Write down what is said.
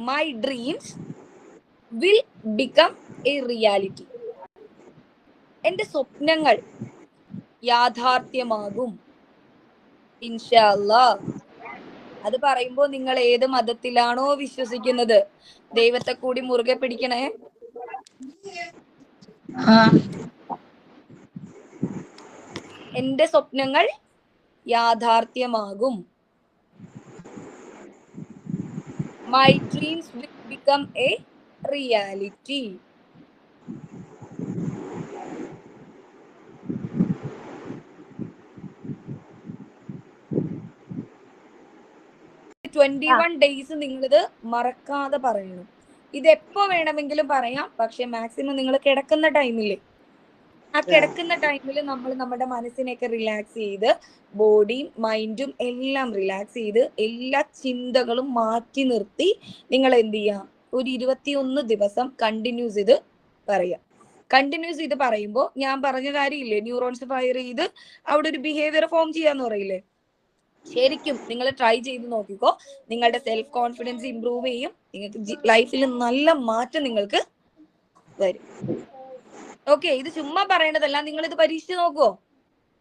My dreams will become a reality. എന്റെ സ്വപ്നങ്ങൾ യാഥാർത്ഥ്യമാകും ഇൻഷാ അല്ലാഹ്. അത് പറയുമ്പോ നിങ്ങൾ ഏത് മതത്തിലാണോ വിശ്വസിക്കുന്നത്, ദൈവത്തെ കൂടി മുറുകെ പിടിക്കണേ. എന്റെ സ്വപ്നങ്ങൾ യാഥാർത്ഥ്യമാകും. My dreams will become a reality. Twenty 21 days നിങ്ങളിത് മറക്കാതെ പറയണം. ഇത് എപ്പോ വേണമെങ്കിലും പറയാം, പക്ഷെ മാക്സിമം നിങ്ങൾ കിടക്കുന്ന ടൈമില്, ആ കിടക്കുന്ന ടൈമിൽ നമ്മൾ നമ്മുടെ മനസ്സിനെയൊക്കെ റിലാക്സ് ചെയ്ത് ബോഡിയും മൈൻഡും എല്ലാം റിലാക്സ് ചെയ്ത് എല്ലാ ചിന്തകളും മാറ്റി നിർത്തി നിങ്ങൾ എന്ത് ചെയ്യാം, ഒരു 21 ദിവസം കണ്ടിന്യൂസ് ഇത് പറയാം. കണ്ടിന്യൂസ് ഇത് പറയുമ്പോൾ ഞാൻ പറഞ്ഞ കാര്യമില്ലേ, ന്യൂറോൺസ് ഫയർ ചെയ്ത് അവിടെ ഒരു ബിഹേവിയർ ഫോം ചെയ്യാന്ന് പറയില്ലേ, ശരിക്കും നിങ്ങൾ ട്രൈ ചെയ്ത് നോക്കിക്കോ. നിങ്ങളുടെ സെൽഫ് കോൺഫിഡൻസ് ഇംപ്രൂവ് ചെയ്യും. നിങ്ങൾക്ക് ലൈഫിൽ നല്ല മാറ്റം നിങ്ങൾക്ക് വരും. ഓക്കെ, ഇത് ചുമ്മാ പറയേണ്ടതല്ല, നിങ്ങൾ ഇത് പരീക്ഷിച്ച് നോക്കുവോ?